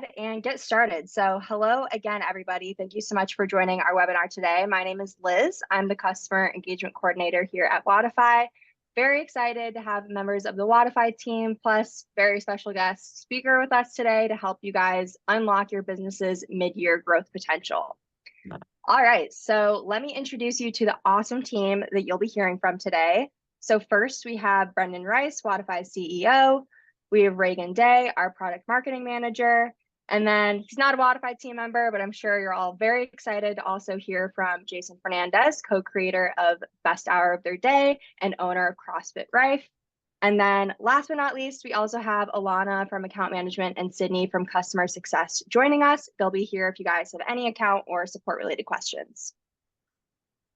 ahead and get started. So hello again, everybody. Thank you so much for joining our webinar today. My name is Liz. I'm the Customer Engagement Coordinator here at Wodify. Very excited to have members of the Wodify team, plus very special guest speaker with us today to help you guys unlock your business's mid-year growth potential. All right, so let me introduce you to the awesome team that you'll be hearing from today. So first, we have Brendan Rice, Wodify CEO. We have Reganne, our product marketing manager. And then he's not a Wodify team member, but I'm sure you're all very excited to also hear from Jason Fernandez, co-creator of Best Hour of Their Day and owner of CrossFit Rife. And then last but not least, we also have Alana from account management and Sydney from customer success joining us. They'll be here if you guys have any account or support related questions.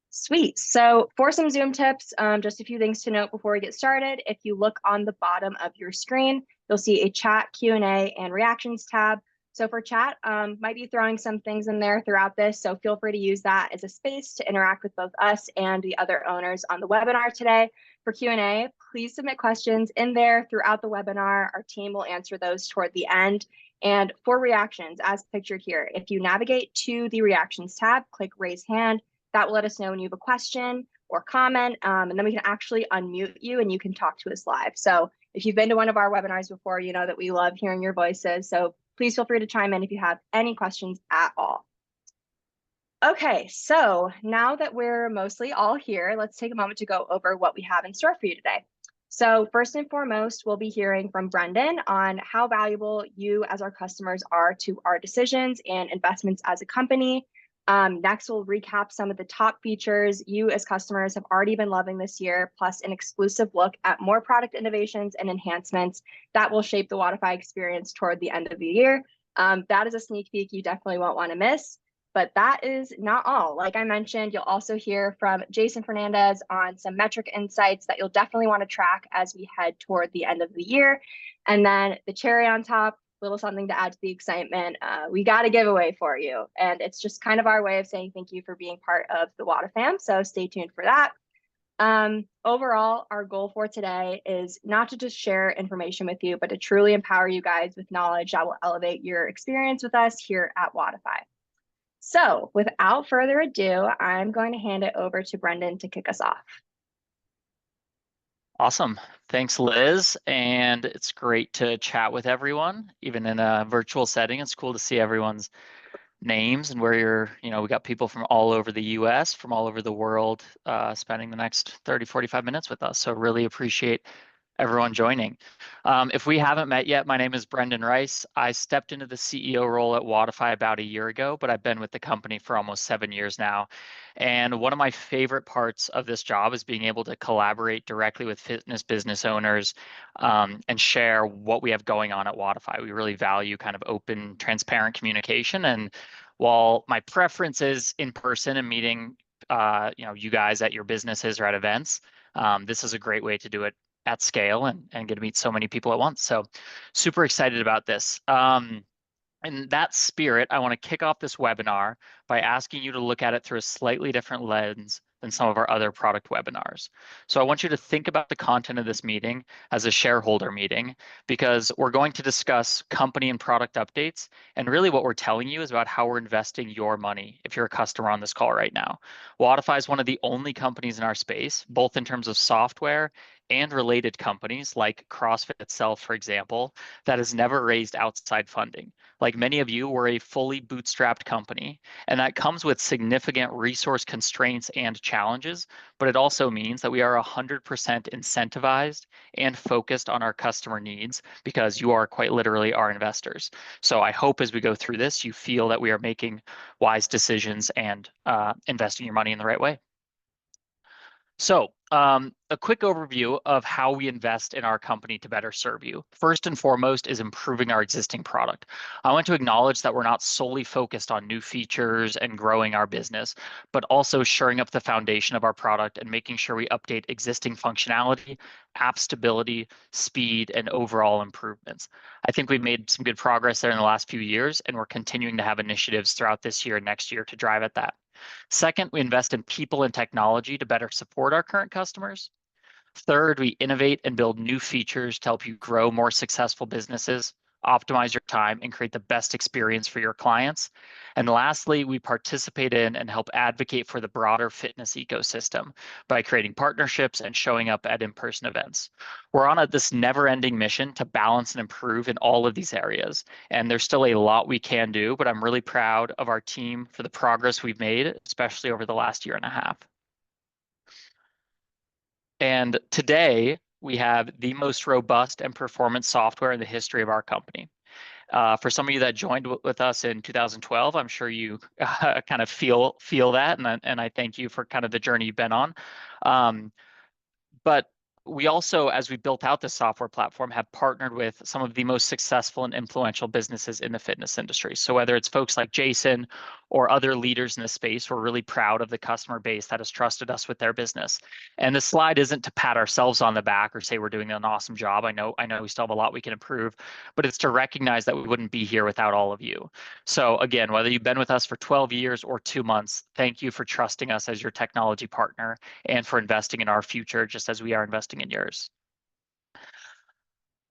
Sweet. So for some Zoom tips, just a few things to note before we get started. If you look on the bottom of your screen, you'll see a chat, Q&A, and reactions tab. So for chat, might be throwing some things in there throughout this. So feel free to use that as a space to interact with both us and the other owners on the webinar today. For Q&A, please submit questions in there throughout the webinar. Our team will answer those toward the end. And for reactions, as pictured here, if you navigate to the reactions tab, click raise hand. That will let us know when you have a question or comment, and then we can actually unmute you and you can talk to us live. So if you've been to one of our webinars before, you know that we love hearing your voices. So please feel free to chime in if you have any questions at all. Okay, so now that we're mostly all here, let's take a moment to go over what we have in store for you today. So first and foremost, we'll be hearing from Brendan on how valuable you as our customers are to our decisions and investments as a company. Next, we'll recap some of the top features you as customers have already been loving this year, plus an exclusive look at more product innovations and enhancements that will shape the Wodify experience toward the end of the year. That is a sneak peek you definitely won't want to miss. But that is not all. Like I mentioned, you'll also hear from Jason Fernandez on some metric insights that you'll definitely want to track as we head toward the end of the year. And then the cherry on top, little something to add to the excitement, we got a giveaway for you, and it's just kind of our way of saying thank you for being part of the Wada fam, so stay tuned for that. Overall, our goal for today is not to just share information with you, but to truly empower you guys with knowledge that will elevate your experience with us here at Wodify. So without further ado, I'm going to hand it over to Brendan to kick us off. Awesome. Thanks, Liz. And it's great to chat with everyone, even in a virtual setting. It's cool to see everyone's names and where we got people from all over the US, from all over the world, spending the next 30, 45 minutes with us. So really appreciate everyone joining. If we haven't met yet, my name is Brendan Rice. I stepped into the CEO role at Wodify about a year ago, but I've been with the company for almost 7 years now. And one of my favorite parts of this job is being able to collaborate directly with fitness business owners and share what we have going on at Wodify. We really value kind of open, transparent communication. And while my preference is in person and meeting you guys at your businesses or at events, this is a great way to do it at scale and get to meet so many people at once. So super excited about this. In that spirit, I want to kick off this webinar by asking you to look at it through a slightly different lens than some of our other product webinars. So I want you to think about the content of this meeting as a shareholder meeting, because we're going to discuss company and product updates. And really what we're telling you is about how we're investing your money if you're a customer on this call right now. Wodify is one of the only companies in our space, both in terms of software and related companies like CrossFit itself, for example, that has never raised outside funding. Like many of you, we're a fully bootstrapped company, and that comes with significant resource constraints and challenges, but it also means that we are 100% incentivized and focused on our customer needs because you are quite literally our investors. So I hope as we go through this, you feel that we are making wise decisions and investing your money in the right way. So a quick overview of how we invest in our company to better serve you. First and foremost is improving our existing product. I want to acknowledge that we're not solely focused on new features and growing our business, but also shoring up the foundation of our product and making sure we update existing functionality, app stability, speed, and overall improvements. I think we've made some good progress there in the last few years, and we're continuing to have initiatives throughout this year and next year to drive at that. Second, we invest in people and technology to better support our current customers. Third, we innovate and build new features to help you grow more successful businesses. optimize your time, and create the best experience for your clients. And lastly, we participate in and help advocate for the broader fitness ecosystem by creating partnerships and showing up at in-person events. We're on this never-ending mission to balance and improve in all of these areas. And there's still a lot we can do, but I'm really proud of our team for the progress we've made, especially over the last year and a half. And today, we have the most robust and performance software in the history of our company. For some of you that joined with us in 2012, I'm sure you kind of feel that, and I thank you for kind of the journey you've been on. But we also, as we built out this software platform, have partnered with some of the most successful and influential businesses in the fitness industry. So whether it's folks like Jason or other leaders in the space, we're really proud of the customer base that has trusted us with their business. And this slide isn't to pat ourselves on the back or say we're doing an awesome job. I know we still have a lot we can improve, but it's to recognize that we wouldn't be here without all of you. So again, whether you've been with us for 12 years or 2 months, thank you for trusting us as your technology partner and for investing in our future, just as we are investing in yours.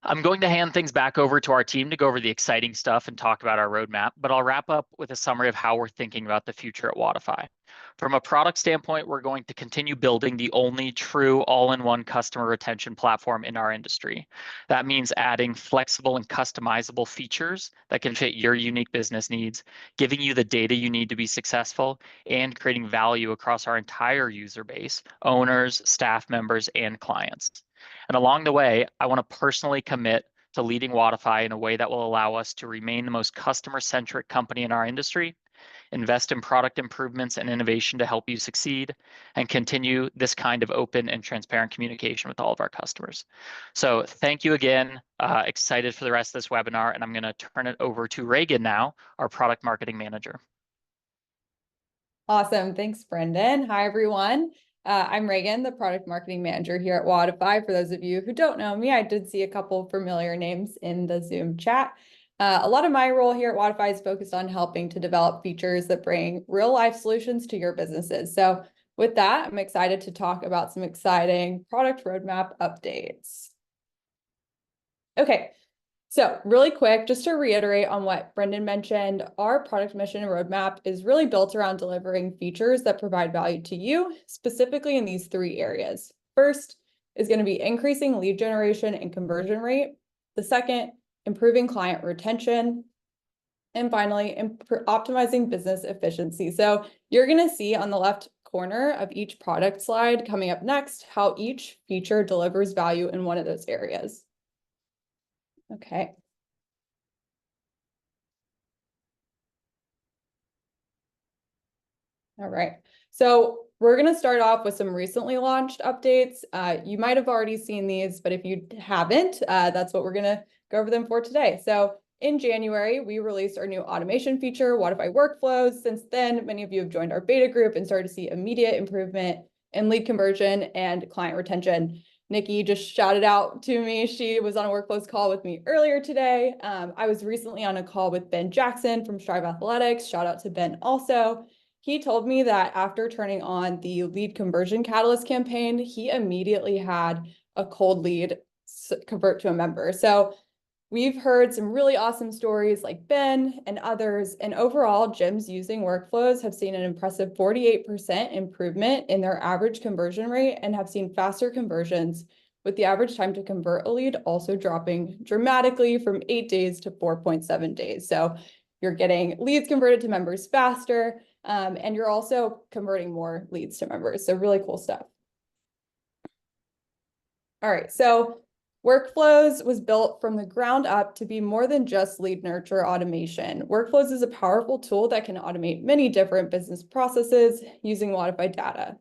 I'm going to hand things back over to our team to go over the exciting stuff and talk about our roadmap, but I'll wrap up with a summary of how we're thinking about the future at Wodify. From a product standpoint, we're going to continue building the only true all-in-one customer retention platform in our industry. That means adding flexible and customizable features that can fit your unique business needs, giving you the data you need to be successful, and creating value across our entire user base, owners, staff members, and clients. And along the way, I want to personally commit to leading Wodify in a way that will allow us to remain the most customer-centric company in our industry, invest in product improvements and innovation to help you succeed, and continue this kind of open and transparent communication with all of our customers. So thank you again. Excited for the rest of this webinar, and I'm going to turn it over to Reganne now, our product marketing manager. Awesome. Thanks, Brendan. Hi, everyone. I'm Reganne, the product marketing manager here at Wodify. For those of you who don't know me, I did see a couple familiar names in the Zoom chat. A lot of my role here at Wodify is focused on helping to develop features that bring real-life solutions to your businesses. So with that, I'm excited to talk about some exciting product roadmap updates. Okay. So really quick, just to reiterate on what Brendan mentioned, our product mission and roadmap is really built around delivering features that provide value to you, specifically in these 3 areas. First is going to be increasing lead generation and conversion rate. The second, improving client retention. And finally, optimizing business efficiency. So you're going to see on the left corner of each product slide coming up next, how each feature delivers value in one of those areas. Okay. All right. So we're going to start off with some recently launched updates. You might have already seen these, but if you haven't, that's what we're going to go over them for today. So in January, we released our new automation feature, Wodify Workflows. Since then, many of you have joined our beta group and started to see immediate improvement in lead conversion and client retention. Nikki just shouted out to me. She was on a workflows call with me earlier today. I was recently on a call with Ben Jackson from Strive Athletics. Shout out to Ben also. He told me that after turning on the lead conversion catalyst campaign, he immediately had a cold lead convert to a member. So we've heard some really awesome stories like Ben and others, and overall gyms using workflows have seen an impressive 48% improvement in their average conversion rate and have seen faster conversions, with the average time to convert a lead also dropping dramatically from 8 days to 4.7 days. So you're getting leads converted to members faster, and you're also converting more leads to members. So really cool stuff. All right, so Workflows was built from the ground up to be more than just lead nurture automation. Workflows is a powerful tool that can automate many different business processes using Wodify data.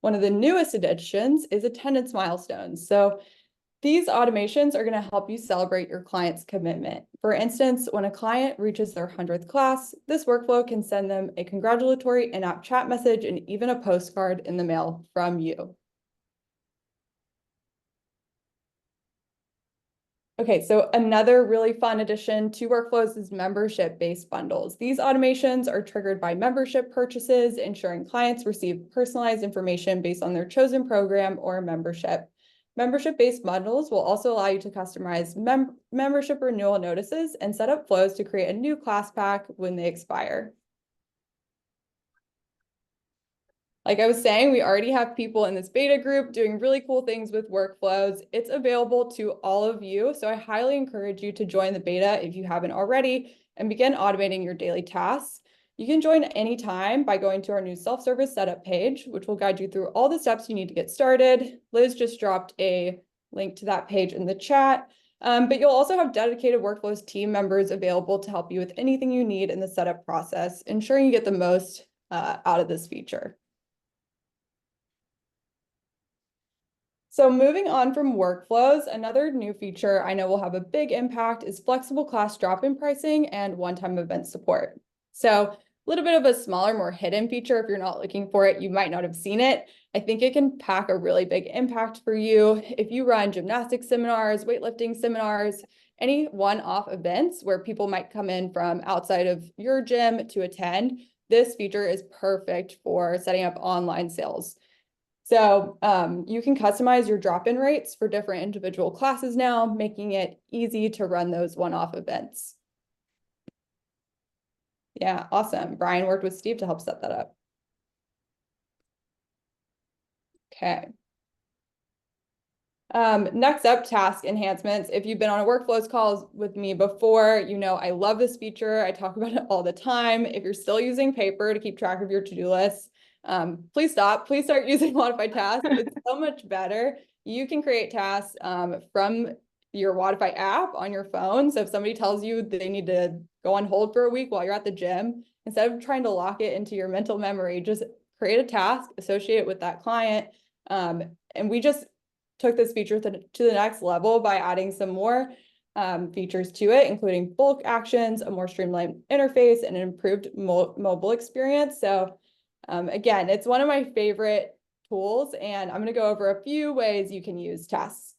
One of the newest additions is attendance milestones. So these automations are going to help you celebrate your client's commitment. For instance, when a client reaches their 100th class, this workflow can send them a congratulatory in-app chat message and even a postcard in the mail from you. Okay, so another really fun addition to workflows is membership-based bundles. These automations are triggered by membership purchases, ensuring clients receive personalized information based on their chosen program or membership. Membership-based bundles will also allow you to customize membership renewal notices and set up flows to create a new class pack when they expire. Like I was saying, we already have people in this beta group doing really cool things with workflows. It's available to all of you, so I highly encourage you to join the beta if you haven't already and begin automating your daily tasks. You can join anytime by going to our new self-service setup page, which will guide you through all the steps you need to get started. Liz just dropped a link to that page in the chat, but you'll also have dedicated Workflows team members available to help you with anything you need in the setup process, ensuring you get the most out of this feature. So moving on from workflows, another new feature I know will have a big impact is flexible class drop-in pricing and one-time event support. So a little bit of a smaller, more hidden feature. If you're not looking for it, you might not have seen it. I think it can pack a really big impact for you. If you run gymnastics seminars, weightlifting seminars, any one-off events where people might come in from outside of your gym to attend, this feature is perfect for setting up online sales. So you can customize your drop-in rates for different individual classes now, making it easy to run those one-off events. Yeah, awesome. Brian worked with Steve to help set that up. Okay. Next up, task enhancements. If you've been on a workflows calls with me before, you know I love this feature. I talk about it all the time. If you're still using paper to keep track of your to-do list, please stop. Please start using Wodify tasks. It's so much better. You can create tasks from your Wodify app on your phone. So if somebody tells you they need to go on hold for a week while you're at the gym, instead of trying to lock it into your mental memory, just create a task, associate it with that client. And we just took this feature to the next level by adding some more features to it, including bulk actions, a more streamlined interface, and an improved mobile experience. So again, it's one of my favorite tools, and I'm going to go over a few ways you can use tasks.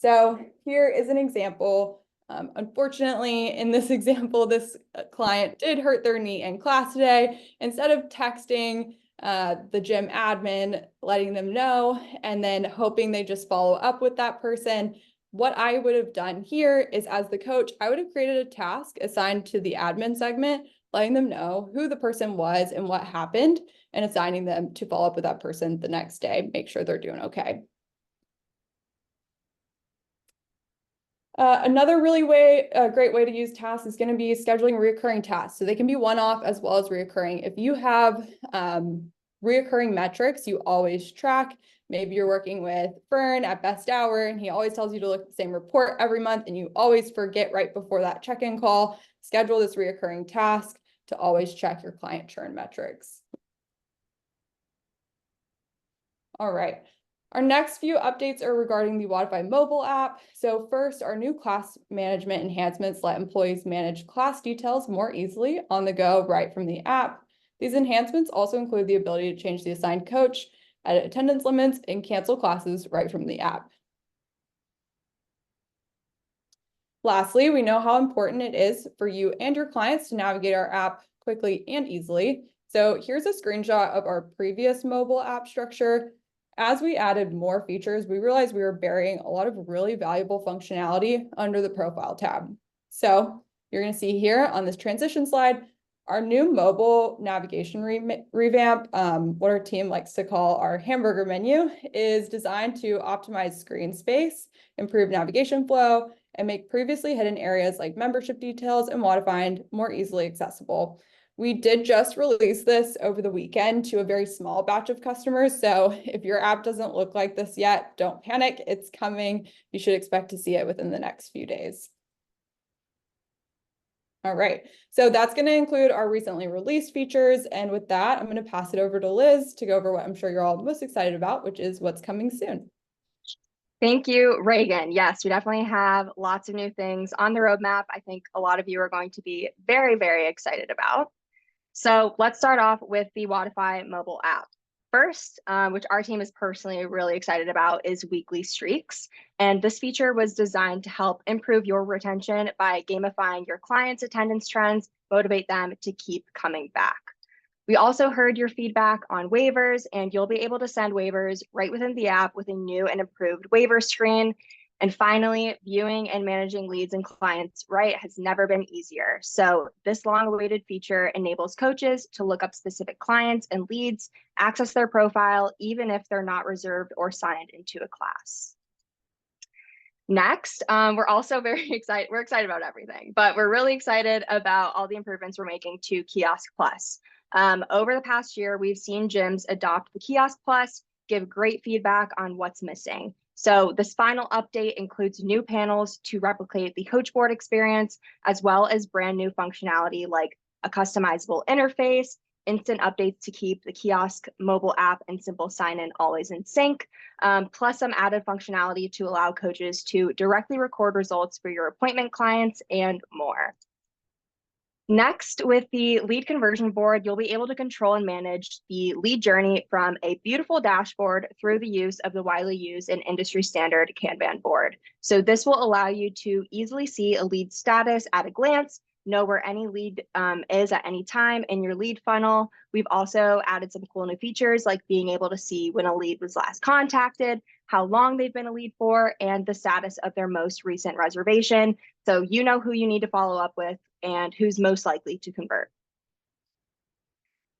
So here is an example. Unfortunately, in this example, this client did hurt their knee in class today. Instead of texting the gym admin, letting them know, and then hoping they just follow up with that person, what I would have done here is, as the coach, I would have created a task assigned to the admin segment, letting them know who the person was and what happened, and assigning them to follow up with that person the next day, make sure they're doing okay. Another really great way to use tasks is going to be scheduling recurring tasks. So they can be one-off as well as reoccurring. If you have reoccurring metrics you always track, maybe you're working with Fern at Best Hour and he always tells you to look at the same report every month and you always forget right before that check-in call, schedule this reoccurring task to always check your client churn metrics. All right. Our next few updates are regarding the Wodify mobile app. So first, our new class management enhancements let employees manage class details more easily on the go right from the app. These enhancements also include the ability to change the assigned coach, edit attendance limits, and cancel classes right from the app. Lastly, we know how important it is for you and your clients to navigate our app quickly and easily. So here's a screenshot of our previous mobile app structure. As we added more features, we realized we were burying a lot of really valuable functionality under the profile tab. So you're going to see here on this transition slide, our new mobile navigation revamp, what our team likes to call our hamburger menu, is designed to optimize screen space, improve navigation flow, and make previously hidden areas like membership details and Wodify more easily accessible. We did just release this over the weekend to a very small batch of customers. So if your app doesn't look like this yet, don't panic. It's coming. You should expect to see it within the next few days. All right. So that's going to include our recently released features. And with that, I'm going to pass it over to Liz to go over what I'm sure you're all most excited about, which is what's coming soon. Thank you, Reagan. Yes, we definitely have lots of new things on the roadmap. I think a lot of you are going to be very, very excited about. So let's start off with the Wodify mobile app. First, which our team is personally really excited about, is weekly streaks. And this feature was designed to help improve your retention by gamifying your clients' attendance trends, motivate them to keep coming back. We also heard your feedback on waivers, and you'll be able to send waivers right within the app with a new and improved waiver screen. And finally, viewing and managing leads and clients right has never been easier. So this long-awaited feature enables coaches to look up specific clients and leads, access their profile, even if they're not reserved or signed into a class. Next, we're also very excited. We're excited about everything, but we're really excited about all the improvements we're making to Kiosk Plus. Over the past year, we've seen gyms adopt the Kiosk Plus, give great feedback on what's missing. So this final update includes new panels to replicate the coach board experience, as well as brand new functionality like a customizable interface, instant updates to keep the kiosk mobile app and simple sign-in always in sync, plus some added functionality to allow coaches to directly record results for your appointment clients and more. Next, with the lead conversion board, you'll be able to control and manage the lead journey from a beautiful dashboard through the use of the widely used and industry standard Kanban board. So this will allow you to easily see a lead status at a glance, know where any lead is at any time in your lead funnel. We've also added some cool new features like being able to see when a lead was last contacted, how long they've been a lead for, and the status of their most recent reservation. So you know who you need to follow up with and who's most likely to convert.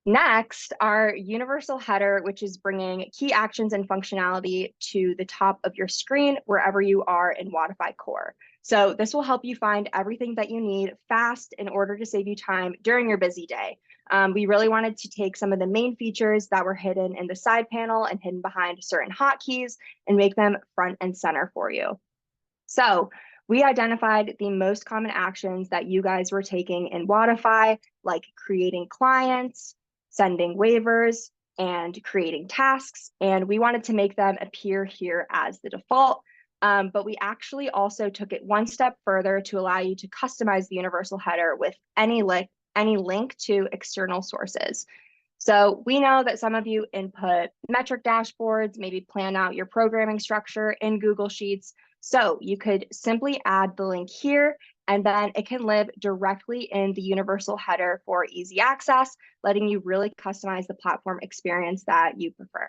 Next, our universal header, which is bringing key actions and functionality to the top of your screen wherever you are in Wodify Core. So this will help you find everything that you need fast in order to save you time during your busy day. We really wanted to take some of the main features that were hidden in the side panel and hidden behind certain hotkeys and make them front and center for you. So we identified the most common actions that you guys were taking in Wodify, like creating clients, sending waivers, and creating tasks. And we wanted to make them appear here as the default. But we actually also took it one step further to allow you to customize the universal header with any link to external sources. So we know that some of you input metric dashboards, maybe plan out your programming structure in Google Sheets. So you could simply add the link here, and then it can live directly in the universal header for easy access, letting you really customize the platform experience that you prefer.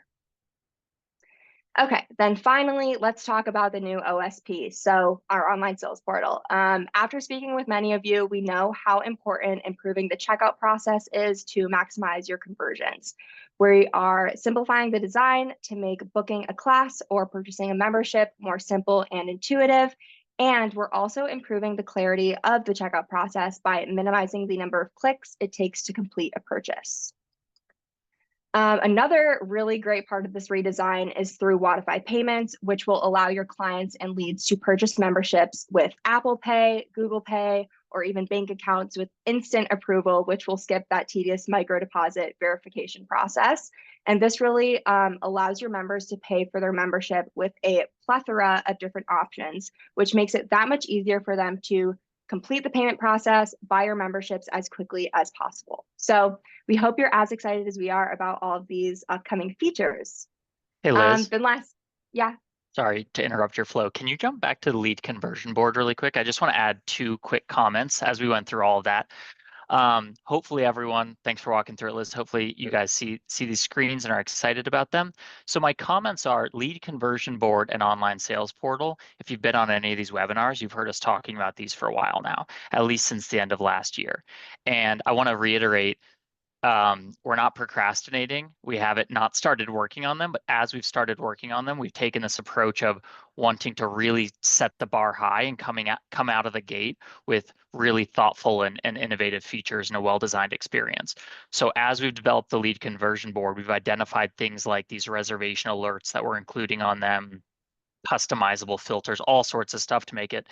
Okay, then finally, let's talk about the new OSP, so our online sales portal. After speaking with many of you, we know how important improving the checkout process is to maximize your conversions. We are simplifying the design to make booking a class or purchasing a membership more simple and intuitive. And we're also improving the clarity of the checkout process by minimizing the number of clicks it takes to complete a purchase. Another really great part of this redesign is through Wodify Payments, which will allow your clients and leads to purchase memberships with Apple Pay, Google Pay, or even bank accounts with instant approval, which will skip that tedious micro deposit verification process. And this really allows your members to pay for their membership with a plethora of different options, which makes it that much easier for them to complete the payment process, buy your memberships as quickly as possible. So we hope you're as excited as we are about all of these upcoming features. Hey, Liz. Then last, yeah. Sorry to interrupt your flow. Can you jump back to the lead conversion board really quick? I just want to add 2 quick comments as we went through all of that. Hopefully everyone, thanks for walking through it, Liz. Hopefully you guys see these screens and are excited about them. So my comments are lead conversion board and online sales portal. If you've been on any of these webinars, you've heard us talking about these for a while now, at least since the end of last year. And I want to reiterate, we're not procrastinating. We haven't not started working on them, but as we've started working on them, we've taken this approach of wanting to really set the bar high and come out of the gate with really thoughtful and innovative features and a well-designed experience. So as we've developed the lead conversion board, we've identified things like these reservation alerts that we're including on them, customizable filters, all sorts of stuff to make it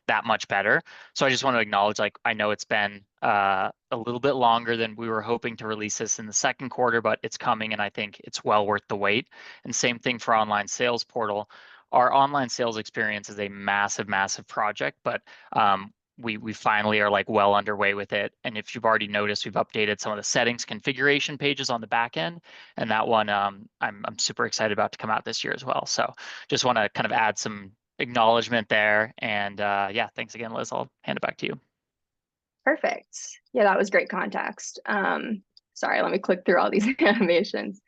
that much better. So I just want to acknowledge, like, I know it's been a little bit longer than we were hoping to release this in the second quarter, but it's coming and I think it's well worth the wait. And same thing for online sales portal. Our online sales experience is a massive, massive project, but we finally are like well underway with it. And if you've already noticed, we've updated some of the settings configuration pages on the back end. And that one I'm super excited about to come out this year as well. So just want to kind of add some acknowledgement there. And yeah, thanks again, Liz. I'll hand it back to you. Perfect. Yeah, that was great context. Sorry, let me click through all these animations.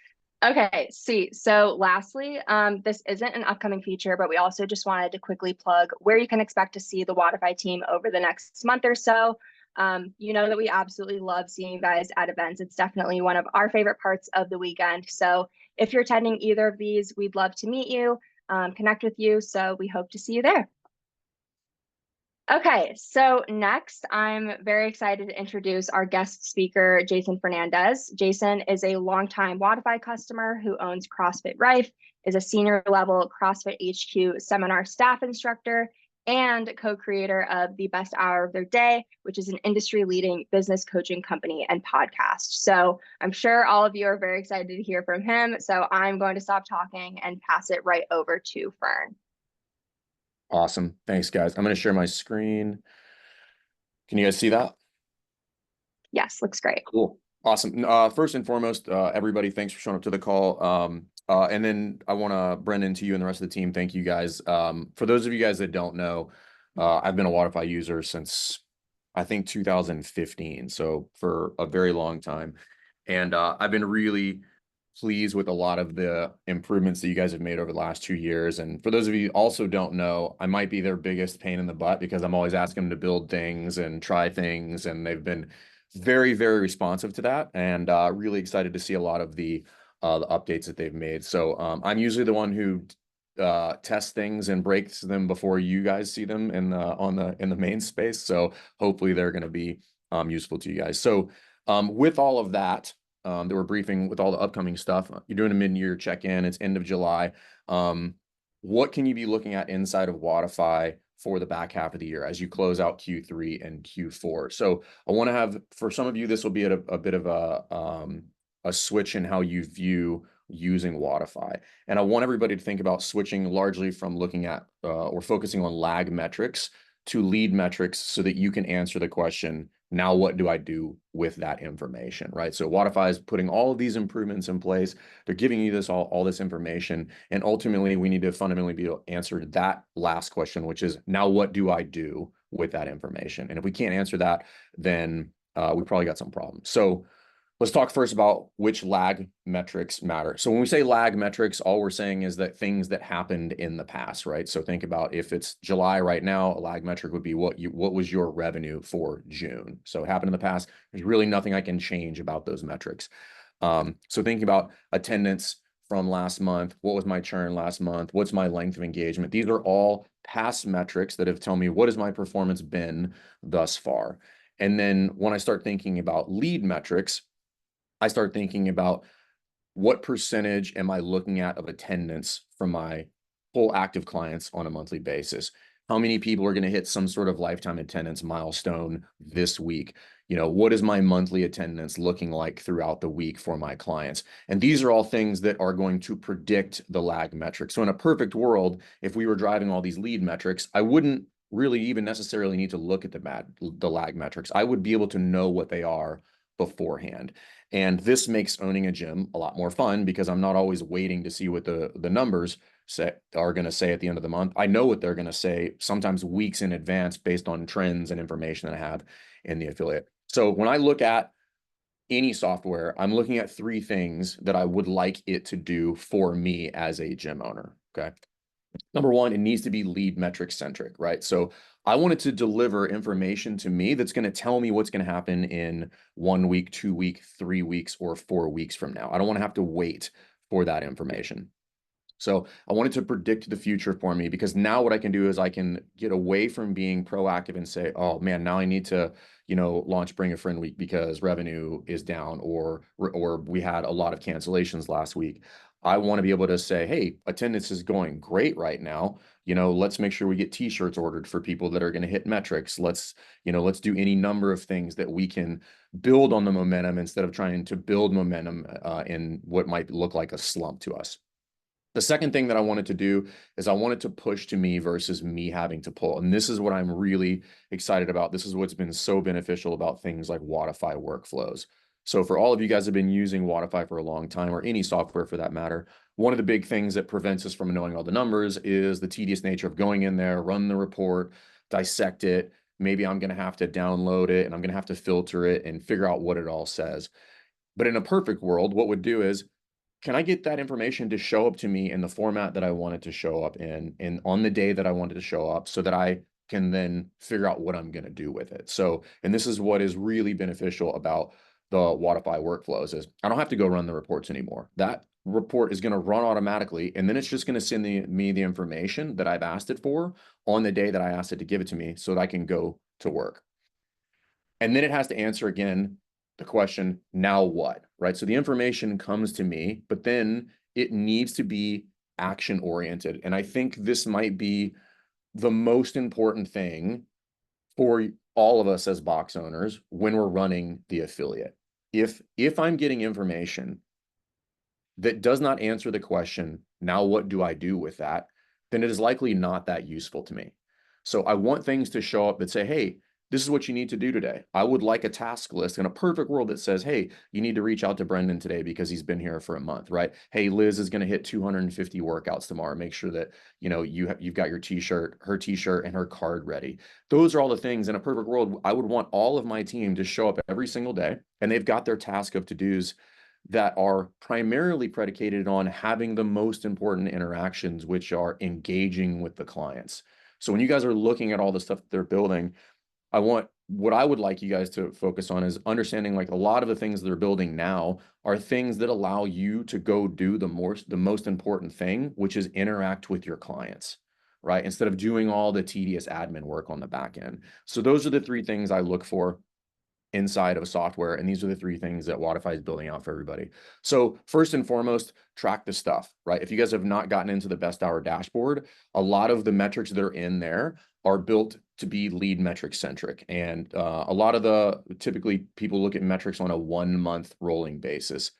Okay, sweet. So lastly, this isn't an upcoming feature, but we also just wanted to quickly plug where you can expect to see the Wodify team over the next month or so. You know that we absolutely love seeing you guys at events. It's definitely one of our favorite parts of the weekend. So if you're attending either of these, we'd love to meet you, connect with you. So we hope to see you there. Okay, so next, I'm very excited to introduce our guest speaker, Jason Fernandez. Jason is a longtime Wodify customer who owns CrossFit Rife, is a senior level CrossFit HQ seminar staff instructor, and co-creator of The Best Hour of Their Day, which is an industry-leading business coaching company and podcast. So I'm sure all of you are very excited to hear from him. So I'm going to stop talking and pass it right over to Fern. Awesome. Thanks, guys. I'm going to share my screen. Can you guys see that? Yes, looks great. Cool. Awesome. First and foremost, everybody, thanks for showing up to the call. And then I want to, Brendan, to you and the rest of the team, thank you guys. For those of you guys that don't know, I've been a Wodify user since, I think, 2015. So for a very long time. And I've been really pleased with a lot of the improvements that you guys have made over the last 2 years. And for those of you who also don't know, I might be their biggest pain in the butt because I'm always asking them to build things and try things. And they've been very, very responsive to that, and really excited to see a lot of the updates that they've made. So I'm usually the one who tests things and breaks them before you guys see them in the main space. So hopefully they're going to be useful to you guys. So with all of that, that we're briefing with all the upcoming stuff. You're doing a mid-year check-in. It's end of July. What can you be looking at inside of Wodify for the back half of the year as you close out Q3 and Q4? So I want to have, for some of you, this will be a bit of a switch in how you view using Wodify. And I want everybody to think about switching largely from looking at or focusing on lag metrics to lead metrics so that you can answer the question, now what do I do with that information, right? So Wodify is putting all of these improvements in place. They're giving you this all this information. And ultimately, we need to fundamentally be able to answer that last question, which is, now what do I do with that information? And if we can't answer that, then we probably got some problems. So let's talk first about which lag metrics matter. So when we say lag metrics, all we're saying is that things that happened in the past, right? So think about if it's July right now, a lag metric would be what was your revenue for June. So it happened in the past. There's really nothing I can change about those metrics. So thinking about attendance from last month, what was my churn last month? What's my length of engagement? These are all past metrics that have told me what has my performance been thus far. And then when I start thinking about lead metrics, I start thinking about what percentage am I looking at of attendance from my full active clients on a monthly basis? How many people are going to hit some sort of lifetime attendance milestone this week? You know, what is my monthly attendance looking like throughout the week for my clients? And these are all things that are going to predict the lag metrics. So in a perfect world, if we were driving all these lead metrics, I wouldn't really even necessarily need to look at the lag metrics. I would be able to know what they are beforehand. And this makes owning a gym a lot more fun because I'm not always waiting to see what the numbers are going to say at the end of the month. I know what they're going to say sometimes weeks in advance based on trends and information that I have in the affiliate. So when I look at any software, I'm looking at 3 things that I would like it to do for me as a gym owner. Okay. Number 1, it needs to be lead metric centric, right? So I want it to deliver information to me that's going to tell me what's going to happen in 1 week, 2 weeks, 3 weeks, or 4 weeks from now. I don't want to have to wait for that information. So I want it to predict the future for me, because now what I can do is I can get away from being proactive and say, oh man, now I need to, launch Bring a Friend Week because revenue is down, or we had a lot of cancellations last week. I want to be able to say, hey, attendance is going great right now. Let's make sure we get t-shirts ordered for people that are going to hit metrics. Let's do any number of things that we can build on the momentum instead of trying to build momentum in what might look like a slump to us. The second thing that I wanted to do is I wanted to push to me versus me having to pull. And this is what I'm really excited about. This is what's been so beneficial about things like Wodify workflows. So for all of you guys who have been using Wodify for a long time, or any software for that matter, one of the big things that prevents us from knowing all the numbers is the tedious nature of going in there, run the report, dissect it. Maybe I'm going to have to download it and I'm going to have to filter it and figure out what it all says. But in a perfect world, what would do is, can I get that information to show up to me in the format that I want it to show up in and on the day that I wanted to show up, so that I can then figure out what I'm going to do with it. So, and this is what is really beneficial about the Wodify workflows is I don't have to go run the reports anymore. That report is going to run automatically, and then it's just going to send me the information that I've asked it for on the day that I asked it to give it to me, so that I can go to work. And then it has to answer again the question, now what, right? So the information comes to me, but then it needs to be action oriented. And I think this might be the most important thing for all of us as box owners when we're running the affiliate. If I'm getting information that does not answer the question, now what do I do with that, then it is likely not that useful to me. So I want things to show up that say, hey, this is what you need to do today. I would like a task list in a perfect world that says, hey, you need to reach out to Brendan today because he's been here for a month, right? Hey, Liz is going to hit 250 workouts tomorrow. Make sure that, you know, you've got your t-shirt, her t-shirt and her card ready. Those are all the things in a perfect world. I would want all of my team to show up every single day, and they've got their task of to-dos that are primarily predicated on having the most important interactions, which are engaging with the clients. So when you guys are looking at all the stuff that they're building, what I would like you guys to focus on is understanding, like, a lot of the things they're building now are things that allow you to go do the most important thing, which is interact with your clients, right? Instead of doing all the tedious admin work on the back end. So those are the three things I look for inside of a software. And these are the three things that Wodify is building out for everybody. So first and foremost, track the stuff, right? If you guys have not gotten into the best hour dashboard, a lot of the metrics that are in there are built to be lead metric centric. And a lot of typically people look at metrics on a 1 month rolling basis.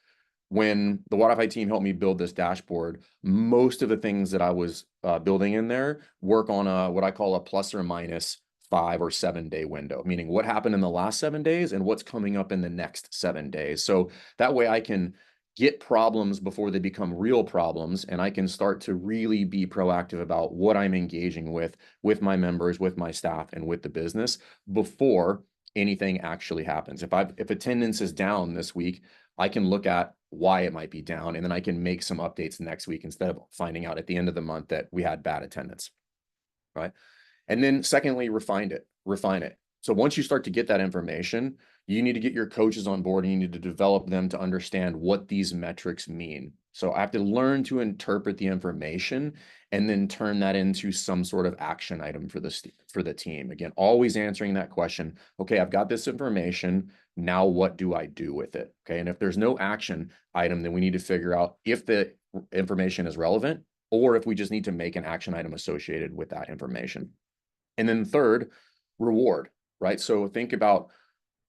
When the Wodify team helped me build this dashboard, most of the things that I was building in there work on what I call a plus or minus 5 or 7 day window, meaning what happened in the last 7 days and what's coming up in the next 7 days. So that way I can get problems before they become real problems, and I can start to really be proactive about what I'm engaging with my members, with my staff, and with the business before anything actually happens. If attendance is down this week, I can look at why it might be down, and then I can make some updates next week instead of finding out at the end of the month that we had bad attendance, right? And then secondly, refine it. So once you start to get that information, you need to get your coaches on board, and you need to develop them to understand what these metrics mean. So I have to learn to interpret the information and then turn that into some sort of action item for the team. Again, always answering that question, okay, I've got this information, now what do I do with it? Okay, and if there's no action item, then we need to figure out if the information is relevant or if we just need to make an action item associated with that information. And then third, reward, right? So think about,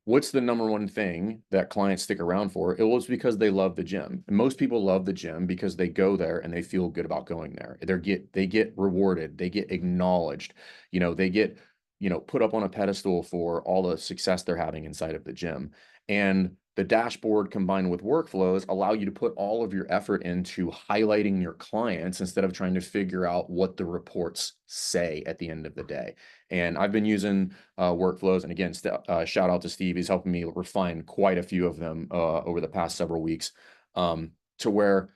what's the number one thing that clients stick around for? It was because they love the gym. And most people love the gym because they go there and they feel good about going there. They get rewarded, they get acknowledged, they get, put up on a pedestal for all the success they're having inside of the gym. And the dashboard combined with workflows allow you to put all of your effort into highlighting your clients instead of trying to figure out what the reports say at the end of the day. And I've been using workflows, and again, shout out to Steve. He's helping me refine quite a few of them over the past several weeks, to where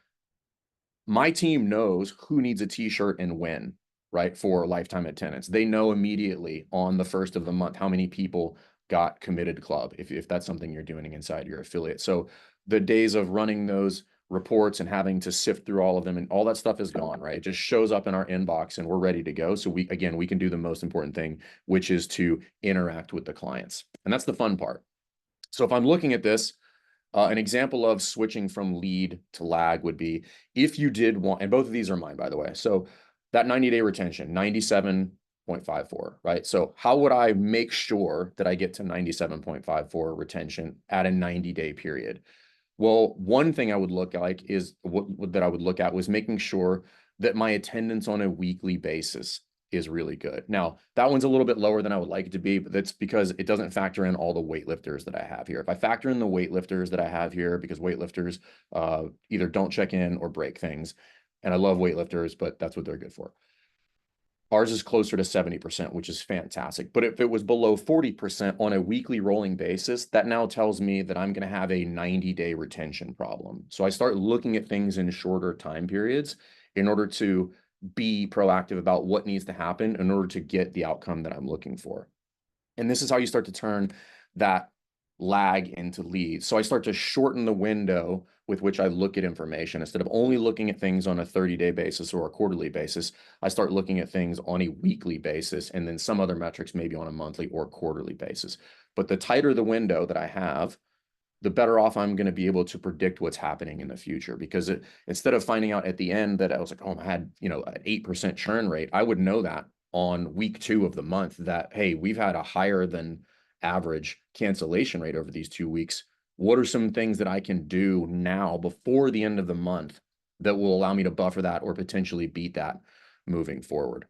my team knows who needs a t-shirt and when, right, for lifetime attendance. They know immediately on the first of the month how many people got committed club, if that's something you're doing inside your affiliate. So the days of running those reports and having to sift through all of them and all that stuff is gone, right? It just shows up in our inbox and we're ready to go. So we can do the most important thing, which is to interact with the clients. And that's the fun part. So if I'm looking at this, an example of switching from lead to lag would be, if you did want, and both of these are mine, by the way. So that 90-day retention, 97.54, right? So how would I make sure that I get to 97.54 retention at a 90-day period? Well, one thing I would look like is that I would look at was making sure that my attendance on a weekly basis is really good. Now, that one's a little bit lower than I would like it to be, but that's because it doesn't factor in all the weightlifters that I have here. If I factor in the weightlifters that I have here, because weightlifters either don't check in or break things, and I love weightlifters, but that's what they're good for. Ours is closer to 70%, which is fantastic. But if it was below 40% on a weekly rolling basis, that now tells me that I'm going to have a 90-day retention problem. So I start looking at things in shorter time periods in order to be proactive about what needs to happen in order to get the outcome that I'm looking for. And this is how you start to turn that lag into leads. So I start to shorten the window with which I look at information. Instead of only looking at things on a 30-day basis or a quarterly basis, I start looking at things on a weekly basis, and then some other metrics maybe on a monthly or quarterly basis. But the tighter the window that I have, the better off I'm going to be able to predict what's happening in the future. Because instead of finding out at the end that I was like, oh, I had, an 8% churn rate, I would know that on week 2 of the month that, hey, we've had a higher than average cancellation rate over these 2 weeks. What are some things that I can do now before the end of the month that will allow me to buffer that or potentially beat that moving forward?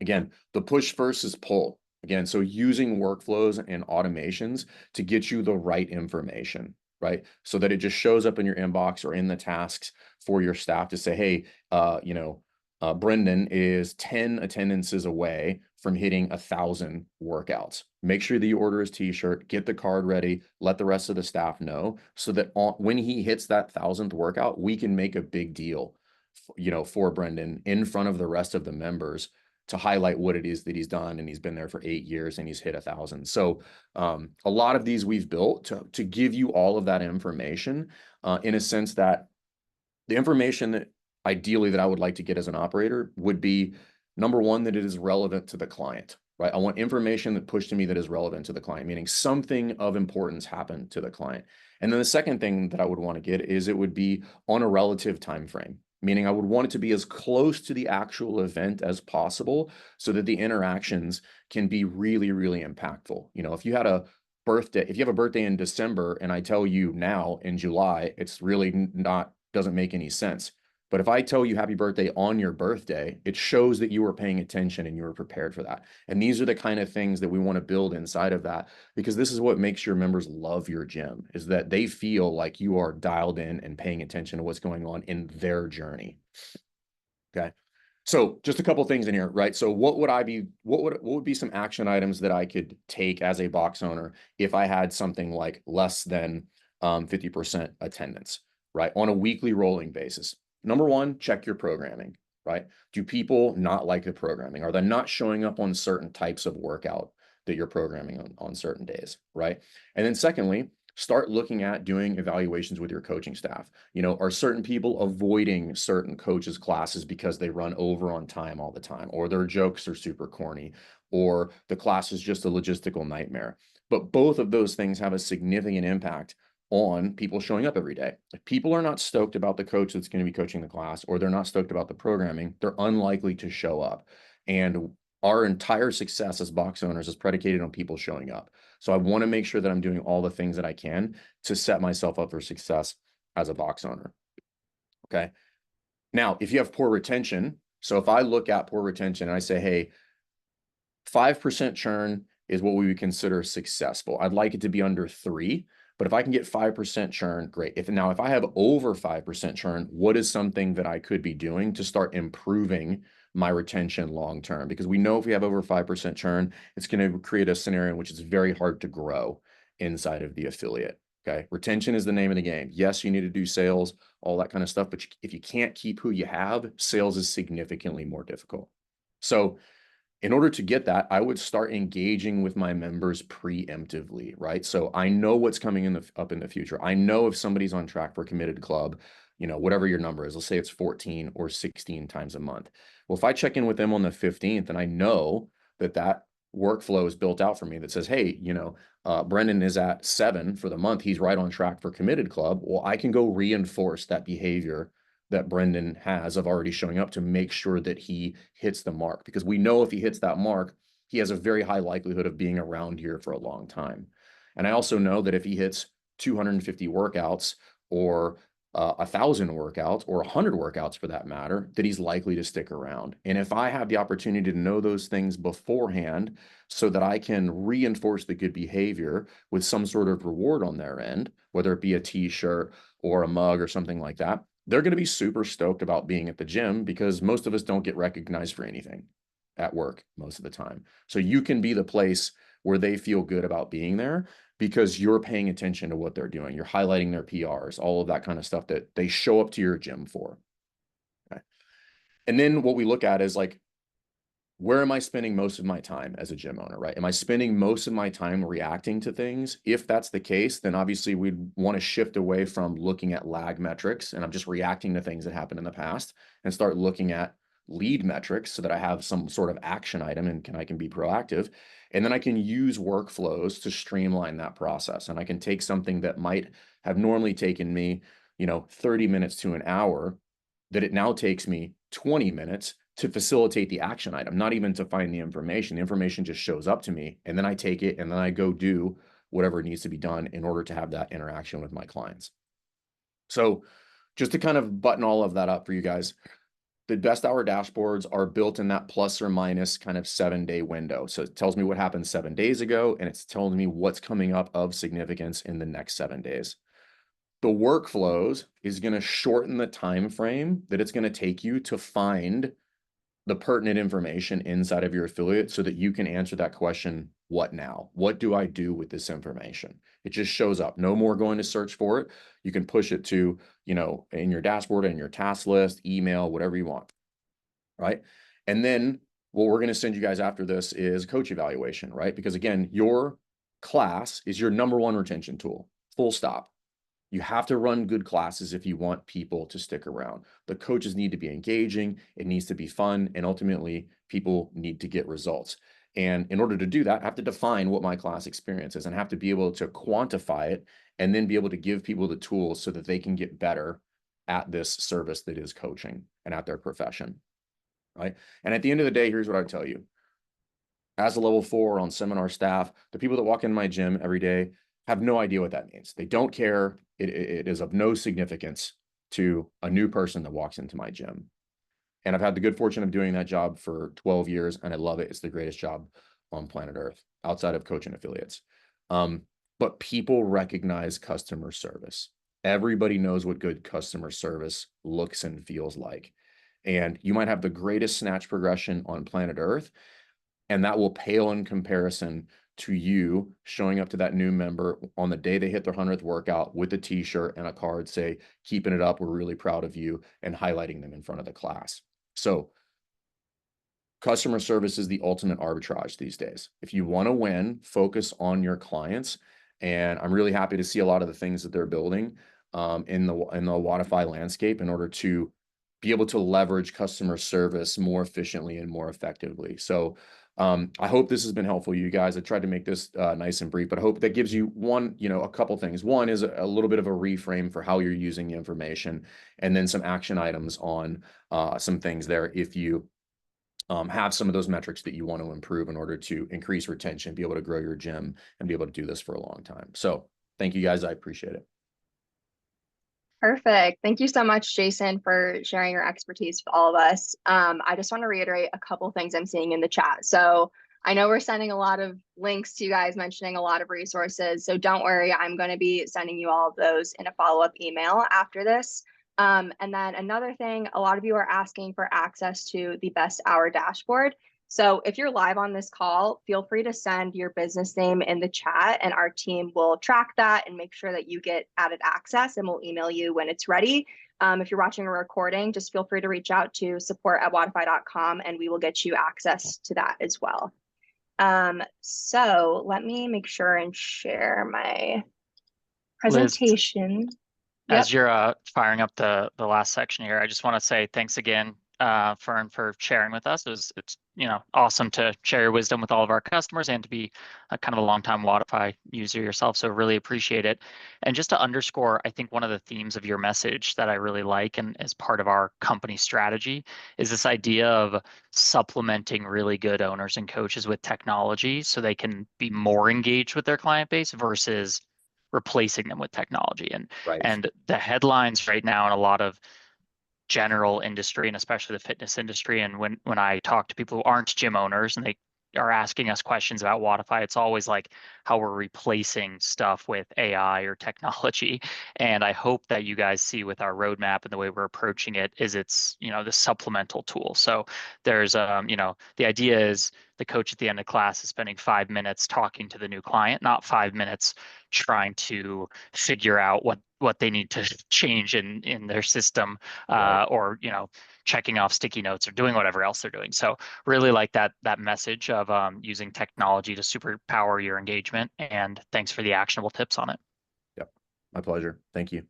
Again, the push versus pull. Again, so using workflows and automations to get you the right information, right? So that it just shows up in your inbox or in the tasks for your staff to say, hey, Brendan is 10 attendances away from hitting 1,000 workouts. Make sure that you order his t-shirt, get the card ready, let the rest of the staff know so that when he hits that 1,000th workout, we can make a big deal, for Brendan in front of the rest of the members to highlight what it is that he's done. And he's been there for 8 years and he's hit 1,000. So a lot of these we've built to give you all of that information in a sense that the information that ideally that I would like to get as an operator would be, number one, that it is relevant to the client, right? I want information that pushed to me that is relevant to the client, meaning something of importance happened to the client. And then the second thing that I would want to get is it would be on a relative time frame, meaning I would want it to be as close to the actual event as possible so that the interactions can be really, really impactful. If you have a birthday in December and I tell you now in July, it's really doesn't make any sense. But if I tell you happy birthday on your birthday, it shows that you were paying attention and you were prepared for that. And these are the kind of things that we want to build inside of that, because this is what makes your members love your gym, is that they feel like you are dialed in and paying attention to what's going on in their journey. Okay. So just a couple of things in here, right? So what would be some action items that I could take as a box owner if I had something like less than 50% attendance, right? On a weekly rolling basis. Number one, check your programming, right? Do people not like the programming? Are they not showing up on certain types of workout that you're programming on certain days, right? And then secondly, start looking at doing evaluations with your coaching staff. Are certain people avoiding certain coaches' classes because they run over on time all the time, or their jokes are super corny, or the class is just a logistical nightmare? But both of those things have a significant impact on people showing up every day. If people are not stoked about the coach that's going to be coaching the class, or they're not stoked about the programming, they're unlikely to show up. And our entire success as box owners is predicated on people showing up. So I want to make sure that I'm doing all the things that I can to set myself up for success as a box owner. Okay. Now, if you have poor retention, so if I look at poor retention and I say, hey, 5% churn is what we would consider successful. I'd like it to be under 3. But if I can get 5% churn, great. If I have over 5% churn, what is something that I could be doing to start improving my retention long-term? Because we know if we have over 5% churn, it's going to create a scenario in which it's very hard to grow inside of the affiliate. Okay. Retention is the name of the game. Yes, you need to do sales, all that kind of stuff. But if you can't keep who you have, sales is significantly more difficult. So in order to get that, I would start engaging with my members preemptively, right? So I know what's coming up in the future. I know if somebody's on track for committed club, whatever your number is, let's say it's 14 or 16 times a month. Well, if I check in with them on the 15th and I know that workflow is built out for me that says, hey, Brendan is at 7 for the month. He's right on track for committed club. Well, I can go reinforce that behavior that Brendan has of already showing up to make sure that he hits the mark, because we know if he hits that mark, he has a very high likelihood of being around here for a long time. And I also know that if he hits 250 workouts or 1,000 workouts or 100 workouts for that matter, that he's likely to stick around. And if I have the opportunity to know those things beforehand so that I can reinforce the good behavior with some sort of reward on their end, whether it be a t-shirt or a mug or something like that, they're going to be super stoked about being at the gym, because most of us don't get recognized for anything. at work most of the time. So you can be the place where they feel good about being there because you're paying attention to what they're doing. You're highlighting their PRs, all of that kind of stuff that they show up to your gym for. Okay. And then what we look at is like, where am I spending most of my time as a gym owner, right? Am I spending most of my time reacting to things? If that's the case, then obviously we'd want to shift away from looking at lag metrics and I'm just reacting to things that happened in the past and start looking at lead metrics so that I have some sort of action item and I can be proactive. And then I can use workflows to streamline that process. And I can take something that might have normally taken me, 30 minutes to an hour, that it now takes me 20 minutes to facilitate the action item, not even to find the information. The information just shows up to me and then I take it and then I go do whatever needs to be done in order to have that interaction with my clients. So just to kind of button all of that up for you guys, the best hour dashboards are built in that plus or minus kind of 7-day window. So it tells me what happened 7 days ago and it's telling me what's coming up of significance in the next 7 days. The workflows is going to shorten the time frame that it's going to take you to find the pertinent information inside of your affiliate so that you can answer that question, what now? What do I do with this information? It just shows up. No more going to search for it. You can push it to, in your dashboard and your task list, email, whatever you want, right? And then what we're going to send you guys after this is coach evaluation, right? Because again, your class is your number one retention tool, full stop. You have to run good classes if you want people to stick around. The coaches need to be engaging, it needs to be fun, and ultimately people need to get results. And in order to do that, I have to define what my class experience is and have to be able to quantify it and then be able to give people the tools so that they can get better at this service that is coaching and at their profession, right? And at the end of the day, here's what I tell you. As a level 4 on seminar staff, the people that walk in my gym every day have no idea what that means. They don't care. It is of no significance to a new person that walks into my gym. And I've had the good fortune of doing that job for 12 years, and I love it. It's the greatest job on planet Earth, outside of coaching affiliates. But people recognize customer service. Everybody knows what good customer service looks and feels like. And you might have the greatest snatch progression on planet Earth, and that will pale in comparison to you showing up to that new member on the day they hit their 100th workout with a t-shirt and a card, say, keeping it up, we're really proud of you, and highlighting them in front of the class. So customer service is the ultimate arbitrage these days. If you want to win, focus on your clients. And I'm really happy to see a lot of the things that they're building in the Wodify landscape in order to be able to leverage customer service more efficiently and more effectively. So I hope this has been helpful to you guys. I tried to make this nice and brief, but I hope that gives you a couple things. One is a little bit of a reframe for how you're using the information, and then some action items on some things there if you have some of those metrics that you want to improve in order to increase retention, be able to grow your gym, and be able to do this for a long time. So thank you guys. I appreciate it. Perfect. Thank you so much, Jason, for sharing your expertise with all of us. I just want to reiterate a couple things I'm seeing in the chat. So I know we're sending a lot of links to you guys, mentioning a lot of resources. So don't worry, I'm going to be sending you all of those in a follow-up email after this. And then another thing, a lot of you are asking for access to the best hour dashboard. So if you're live on this call, feel free to send your business name in the chat and our team will track that and make sure that you get added access, and we'll email you when it's ready. If you're watching a recording, just feel free to reach out to support@wodify.com and we will get you access to that as well. So let me make sure and share my presentation. Liz, as you're firing up the last section here, I just want to say thanks again, Fern, for sharing with us. It's awesome to share your wisdom with all of our customers and to be kind of a longtime Wodify user yourself. So really appreciate it. And just to underscore, I think one of the themes of your message that I really like and as part of our company strategy is this idea of supplementing really good owners and coaches with technology so they can be more engaged with their client base versus replacing them with technology. Right. And the headlines right now in a lot of general industry and especially the fitness industry, and when I talk to people who aren't gym owners and they are asking us questions about Wodify, it's always like how we're replacing stuff with AI or technology. And I hope that you guys see with our roadmap and the way we're approaching it is it's, the supplemental tool. So there's, the idea is the coach at the end of class is spending 5 minutes talking to the new client, not 5 minutes trying to figure out what they need to change in their system, or checking off sticky notes or doing whatever else they're doing. So really like that message of using technology to superpower your engagement. And thanks for the actionable tips on it. Yep, my pleasure. Thank you.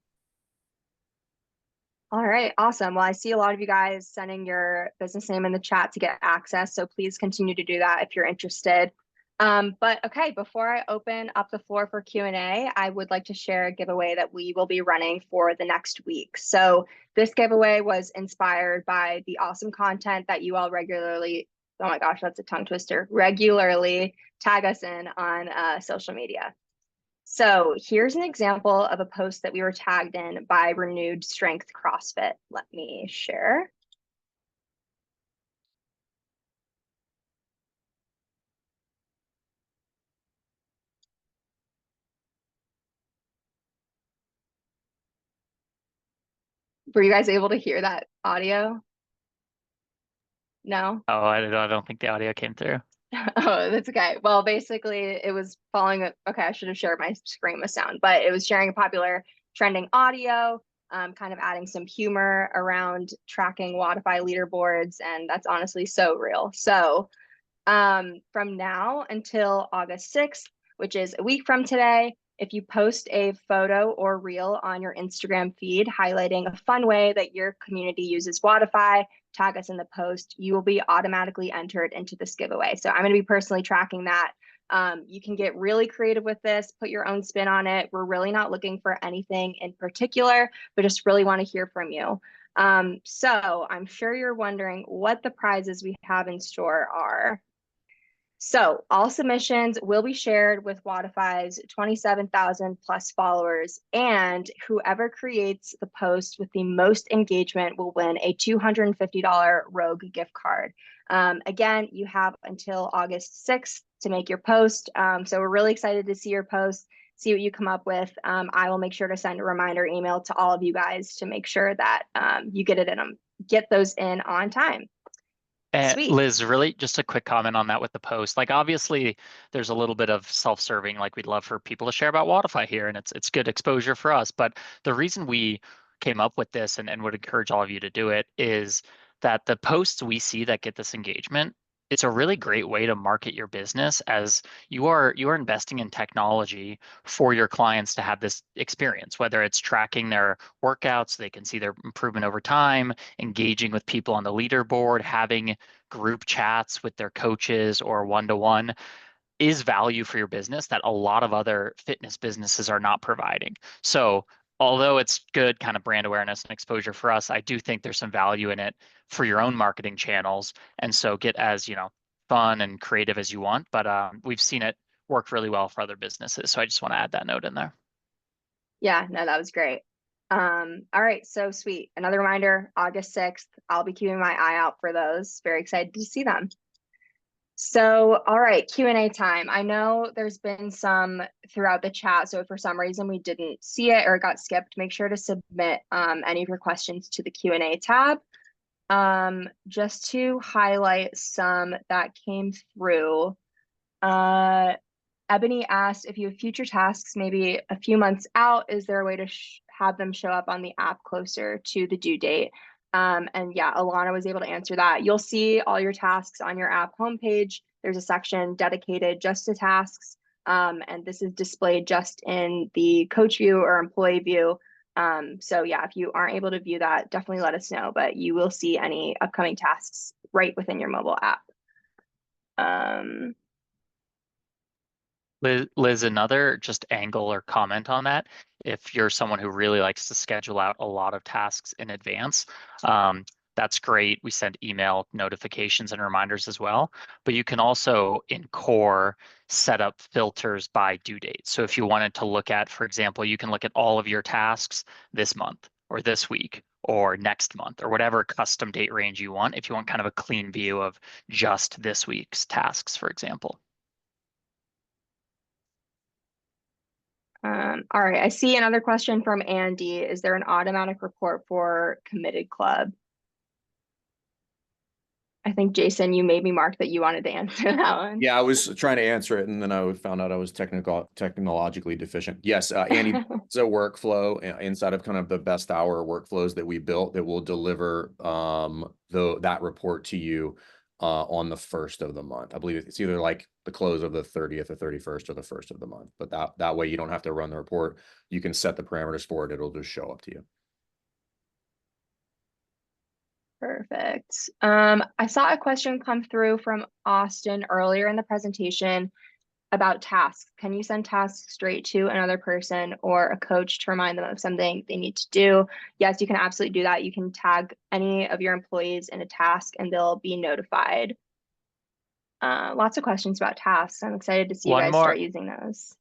All right, awesome. Well, I see a lot of you guys sending your business name in the chat to get access, so please continue to do that if you're interested. But okay, before I open up the floor for Q&A, I would like to share a giveaway that we will be running for the next week. So this giveaway was inspired by the awesome content that you all regularly, oh my gosh, that's a tongue twister, regularly tag us in on social media. So here's an example of a post that we were tagged in by Renewed Strength CrossFit. Let me share. Were you guys able to hear that audio? No? Oh, I don't think the audio came through. Oh, that's okay. Well, basically it was following, okay, I should have shared my screen with sound, but it was sharing a popular trending audio, kind of adding some humor around tracking Wodify leaderboards, and that's honestly so real. So from now until August 6th, which is a week from today, if you post a photo or reel on your Instagram feed highlighting a fun way that your community uses Wodify, tag us in the post, you will be automatically entered into this giveaway. So I'm going to be personally tracking that. You can get really creative with this, put your own spin on it. We're really not looking for anything in particular, but just really want to hear from you. So I'm sure you're wondering what the prizes we have in store are. So all submissions will be shared with Wodify's 27,000 plus followers, and whoever creates the post with the most engagement will win a $250 Rogue gift card. Again, you have until August 6th to make your post. So we're really excited to see your post, see what you come up with. I will make sure to send a reminder email to all of you guys to make sure that you get those in on time. Sweet. Liz, really just a quick comment on that with the post. Like obviously there's a little bit of self-serving, like we'd love for people to share about Wodify here, and it's good exposure for us. But the reason we came up with this and would encourage all of you to do it is that the posts we see that get this engagement, it's a really great way to market your business as you are investing in technology for your clients to have this experience, whether it's tracking their workouts so they can see their improvement over time, engaging with people on the leaderboard, having group chats with their coaches or one-to-one is value for your business that a lot of other fitness businesses are not providing. So although it's good kind of brand awareness and exposure for us, I do think there's some value in it for your own marketing channels. And so get as, fun and creative as you want, but we've seen it work really well for other businesses. So I just want to add that note in there. Yeah, no, that was great. All right, so sweet. Another reminder, August 6th, I'll be keeping my eye out for those. Very excited to see them. So, all right, Q&A time. I know there's been some throughout the chat, so if for some reason we didn't see it or it got skipped, make sure to submit any of your questions to the Q&A tab. Just to highlight some that came through, Ebony asked if you have future tasks, maybe a few months out, is there a way to have them show up on the app closer to the due date? And yeah, Alana was able to answer that. You'll see all your tasks on your app homepage. There's a section dedicated just to tasks. And this is displayed just in the coach view or employee view. So yeah, if you aren't able to view that, definitely let us know, but you will see any upcoming tasks right within your mobile app. Liz, another just angle or comment on that. If you're someone who really likes to schedule out a lot of tasks in advance, that's great. We send email notifications and reminders as well, but you can also in Core set up filters by due date. So if you wanted to look at, for example, you can look at all of your tasks this month, or this week or next month or whatever custom date range you want, if you want kind of a clean view of just this week's tasks, for example. All right, I see another question from Andy. Is there an automatic report for committed club? I think, Jason, you made me mark that you wanted to answer that one. Yeah, I was trying to answer it, and then I found out I was technologically deficient. Yes, Andy, it's a workflow inside of kind of the best hour workflows that we built that will deliver that report to you on the 1st of the month. I believe it's either like the close of the 30th or 31st or the 1st of the month. But that way you don't have to run the report. You can set the parameters for it. It'll just show up to you. Perfect. I saw a question come through from Austin earlier in the presentation about tasks. Can you send tasks straight to another person or a coach to remind them of something they need to do? Yes, you can absolutely do that. You can tag any of your employees in a task and they'll be notified. Lots of questions about tasks. I'm excited to see you One guys more. start using those.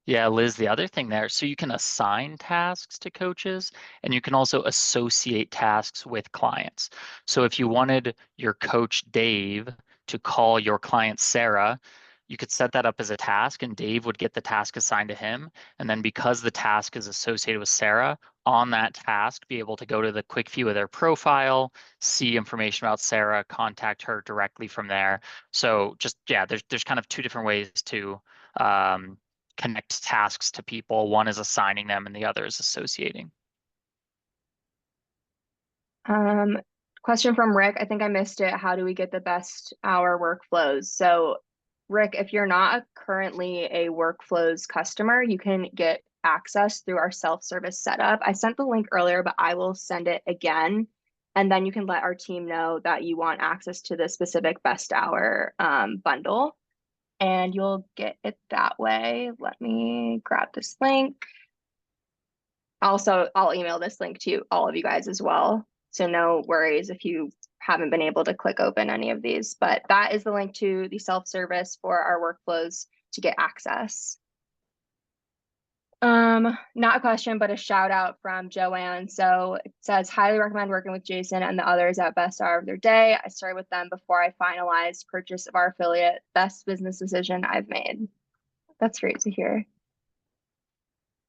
Yeah, Liz, the other thing there, so you can assign tasks to coaches and you can also associate tasks with clients. So if you wanted your coach Dave to call your client Sarah, you could set that up as a task and Dave would get the task assigned to him. And then because the task is associated with Sarah, on that task, be able to go to the quick view of their profile, see information about Sarah, contact her directly from there. So just, yeah, there's kind of two different ways to connect tasks to people. One is assigning them and the other is associating. Question from Rick. I think I missed it. How do we get the best hour workflows? So Rick, if you're not currently a workflows customer, you can get access through our self-service setup. I sent the link earlier, but I will send it again. And then you can let our team know that you want access to the specific best hour bundle. And you'll get it that way. Let me grab this link. Also, I'll email this link to all of you guys as well. So no worries if you haven't been able to click open any of these, but that is the link to the self-service for our workflows to get access. Not a question, but a shout out from Joanne. So it says, highly recommend working with Jason and the others at best hour of their day. I started with them before I finalized purchase of our affiliate. Best business decision I've made. That's great to hear.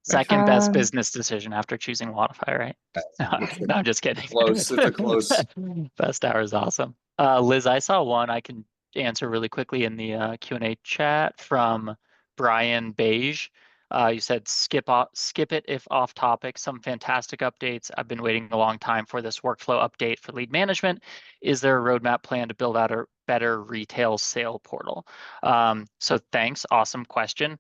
Second best business decision after choosing Wodify, right? No, I'm just kidding. Close. It's a close. Best hour is awesome. Liz, I saw one I can answer really quickly in the Q&A chat from Brian Beige. You said skip it if off topic. Some fantastic updates. I've been waiting a long time for this workflow update for lead management. Is there a roadmap plan to build out a better retail sale portal? So thanks. Awesome question.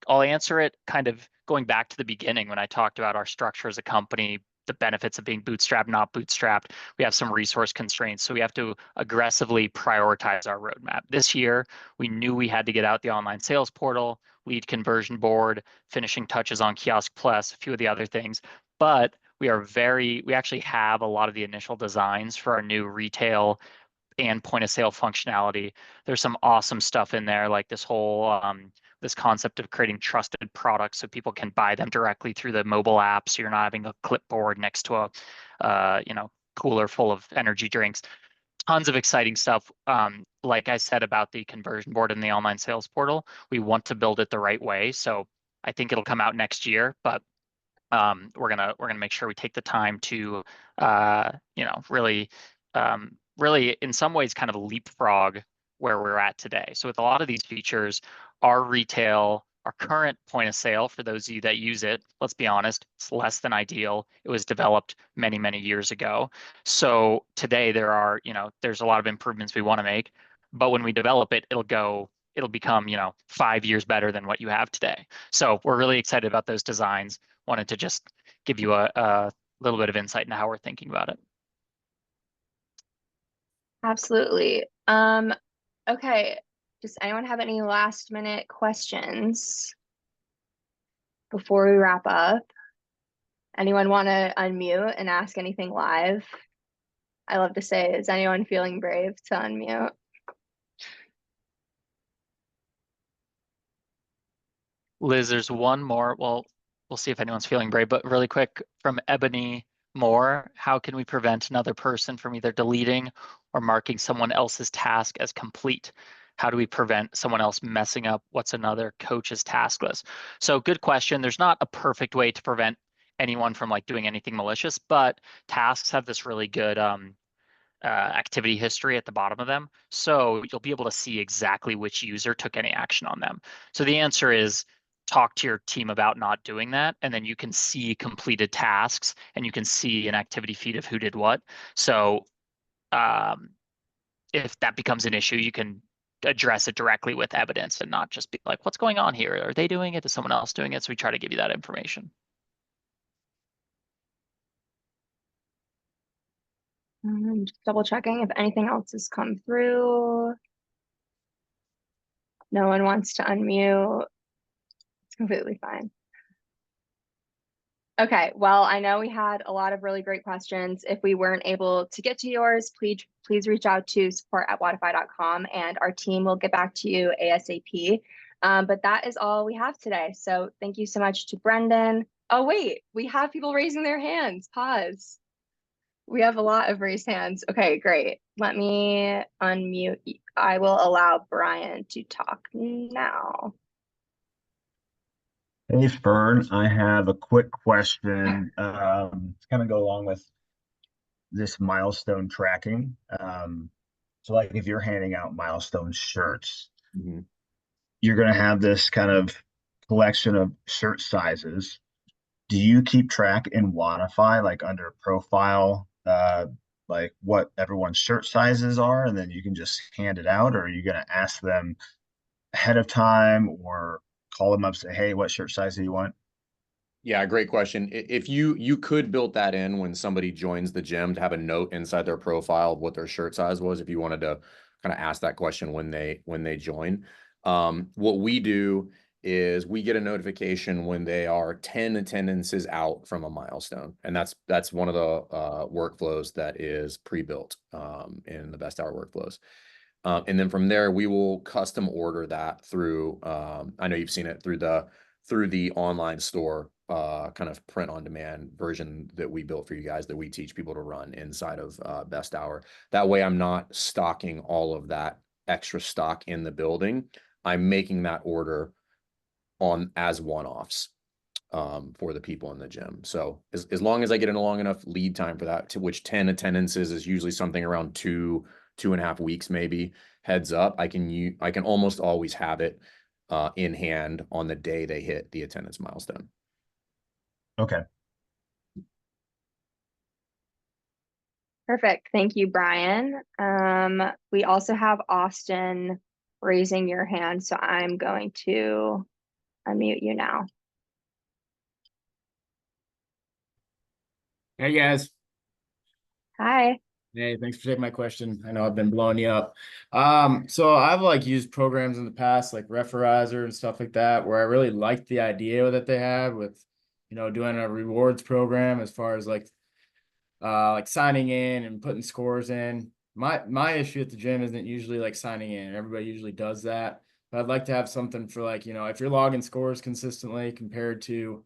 I'll answer it kind of going back to the beginning when I talked about our structure as a company, the benefits of being bootstrapped, not bootstrapped. We have some resource constraints, so we have to aggressively prioritize our roadmap. This year, we knew we had to get out the online sales portal, lead conversion board, finishing touches on Kiosk Plus, a few of the other things. But we actually have a lot of the initial designs for our new retail and point of sale functionality. There's some awesome stuff in there, like this whole this concept of creating trusted products so people can buy them directly through the mobile app, so you're not having a clipboard next to a cooler full of energy drinks. Tons of exciting stuff. Like I said about the conversion board and the online sales portal, we want to build it the right way. So I think it'll come out next year, but we're gonna make sure we take the time to really in some ways kind of leapfrog where we're at today. So with a lot of these features, our current point of sale, for those of you that use it, let's be honest, it's less than ideal. It was developed many, many years ago. So today there's a lot of improvements we want to make, but when we develop it, it'll become 5 years better than what you have today. So we're really excited about those designs. Wanted to just give you a little bit of insight into how we're thinking about it. Absolutely. Okay. Does anyone have any last minute questions before we wrap up? Anyone want to unmute and ask anything live? I love to say, is anyone feeling brave to unmute? Liz, there's one more. Well, we'll see if anyone's feeling brave, but really quick from Ebony more, how can we prevent another person from either deleting or marking someone else's task as complete? How do we prevent someone else messing up what's another coach's task list? So good question. There's not a perfect way to prevent anyone from like doing anything malicious, but tasks have this really good activity history at the bottom of them. So you'll be able to see exactly which user took any action on them. So the answer is talk to your team about not doing that. And then you can see completed tasks and you can see an activity feed of who did what. So if that becomes an issue, you can address it directly with evidence and not just be like, what's going on here? Are they doing it? Is someone else doing it? So we try to give you that information. Just double checking if anything else has come through. No one wants to unmute. It's completely fine. Okay, well, I know we had a lot of really great questions. If we weren't able to get to yours, please reach out to support@wodify.com and our team will get back to you ASAP. But that is all we have today. So thank you so much to Brendan. Oh, wait, we have people raising their hands. Pause. We have a lot of raised hands. Okay, great. Let me unmute. I will allow Brian to talk now. Hey, Fern, I have a quick question. It's kind of go along with this milestone tracking. So like if you're handing out milestone shirts, Mhm. you're going to have this kind of collection of shirt sizes. Do you keep track in Wodify, like under profile, like what everyone's shirt sizes are, and then you can just hand it out, or are you going to ask them ahead of time or call them up, say, hey, what shirt size do you want? Yeah, great question. If you could build that in when somebody joins the gym to have a note inside their profile of what their shirt size was, if you wanted to kind of ask that question when they join. What we do is we get a notification when they are 10 attendances out from a milestone, and that's one of the workflows that is pre-built in the best hour workflows. And then from there, we will custom order that through. I know you've seen it through the online store, kind of print on demand version that we built for you guys that we teach people to run inside of Best Hour. That way, I'm not stocking all of that extra stock in the building. I'm making that order on as one-offs for the people in the gym. So as long as I get in a long enough lead time for that, to which 10 attendances is usually something around 2.5 weeks, maybe heads up, I can almost always have it in hand on the day they hit the attendance milestone. Okay. Perfect. Thank you, Brian. We also have Austin raising your hand, so I'm going to unmute you now. Hey guys. Hi. Hey, thanks for taking my question. I know I've been blowing you up. So I've like used programs in the past, like Referizer and stuff like that, where I really liked the idea that they had with, doing a rewards program as far as like signing in and putting scores in. My issue at the gym isn't usually like signing in. Everybody usually does that. But I'd like to have something for like, if you're logging scores consistently compared to,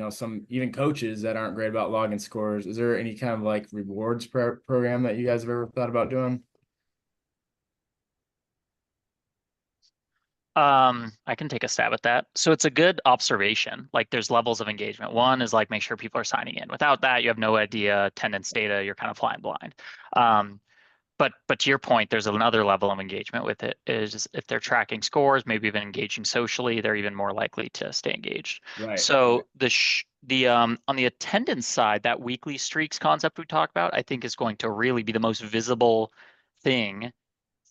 some even coaches that aren't great about logging scores. Is there any kind of like rewards program that you guys have ever thought about doing? I can take a stab at that. So it's a good observation. Like there's levels of engagement. One is like make sure people are signing in. Without that, you have no idea attendance data. You're kind of flying blind. But to your point, there's another level of engagement with it is if they're tracking scores, maybe even engaging socially, they're even more likely to stay engaged. Right. So on the attendance side, that weekly streaks concept we talked about, I think is going to really be the most visible thing